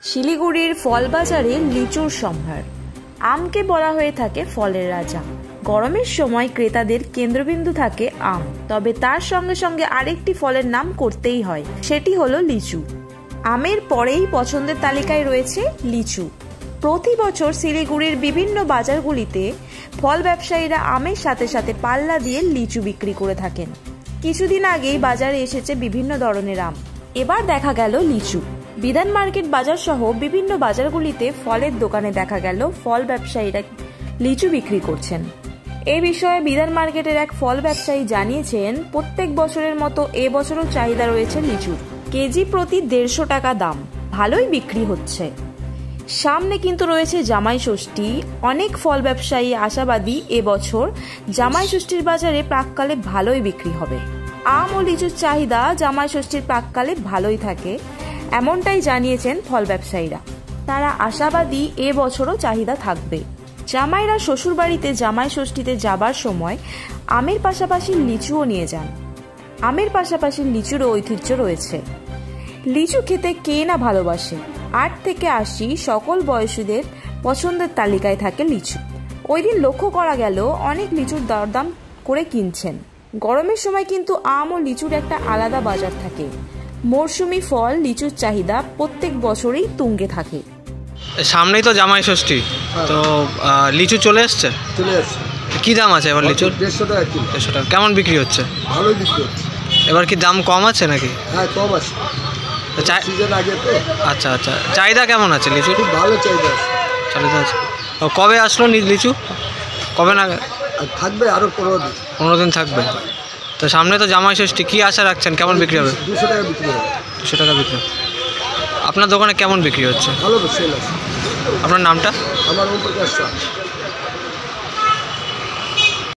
শিলিগুড়ির ফল বাজারে লিচুর সম্ভার। আমকে বলা হয়ে থাকে ফলের রাজা। গরমের সময় ক্রেতাদের কেন্দ্রবিন্দু থাকে আম, তবে তার সঙ্গে সঙ্গে আরেকটি ফলের নাম করতেই হয়, সেটি হলো লিচু। আমের পরেই পছন্দের তালিকায় রয়েছে লিচু। প্রতি বছর শিলিগুড়ির বিভিন্ন বাজারগুলিতে ফল ব্যবসায়ীরা আমের সাথে সাথে পাল্লা দিয়ে লিচু বিক্রি করে থাকেন। কিছুদিন আগেই বাজারে এসেছে বিভিন্ন ধরনের আম, এবার দেখা গেল লিচু। বিধান মার্কেট বাজার সহ বিভিন্ন বাজারগুলিতে ফলের দোকানে দেখা গেল ফল ব্যবসায়ীরা লিচু বিক্রি করছেন। এ বিষয়ে বিধান মার্কেটের এক ফল ব্যবসায়ী জানিয়েছেন, প্রত্যেক বছরের মতো এবছরও চাহিদা রয়েছে লিচুর। কেজি প্রতি 150 টাকা দাম, ভালোই বিক্রি হচ্ছে। সামনে কিন্তু রয়েছে জামাই ষষ্ঠী। অনেক ফল ব্যবসায়ী আশাবাদী এবছর জামাই ষষ্ঠীর বাজারে প্রাককালে ভালোই বিক্রি হবে। আম ও লিচুর চাহিদা জামাই ষষ্ঠীর প্রাককালে ভালোই থাকে, এমনটাই জানিয়েছেন ফল ব্যবসায়ীরা। তারা আশাবাদী এবছরও চাহিদা থাকবে। জামাইরা শ্বশুর বাড়িতে জামাই ষষ্ঠীতে যাবার সময় আমের পাশাপাশি লিচুও নিয়ে যান। আমের পাশাপাশি লিচুরও ঐতিহ্য রয়েছে। লিচু খেতে কে না ভালোবাসে। 8 থেকে 80 সকল বয়সীদের পছন্দের তালিকায় থাকে লিচু। ওই দিন লক্ষ্য করা গেল অনেক লিচুর দরদাম করে কিনছেন। গরমের সময় কিন্তু আম ও লিচুর একটা আলাদা বাজার থাকে। মরশুমি ফল লিচুর চাহিদা প্রত্যেক বছরেই তুঙ্গে থাকে। সামনেই তো জামাই ষষ্ঠী, তো লিচু চলে এসছে। কি দাম আছে এবার লিচুর? 150 টাকা কিলো। 150 টাকা। কেমন বিক্রি হচ্ছে? ভালোই বিক্রি হচ্ছে। এবার কি দাম কম আছে নাকি? হ্যাঁ, কম আছে। সিজন আগে তো। আচ্ছা আচ্ছা, চাহিদা কেমন আছে লিচুর? খুব ভালো চাহিদা আছে। চাহিদা আছে। কবে আসলো লিচু? কবে না থাকবে? আরো 15 দিন। 15 দিন থাকবে। তো সামনে তো জামাই ষষ্ঠী, কি আশা রাখছেন? কেমন বিক্রি হবে? 200 টাকা বিক্রি হবে। 200 টাকা বিক্রি। আপনার দোকানে কেমন বিক্রি হচ্ছে? ভালো সেল আছে। আপনার নামটা? আমার ওম প্রকাশ।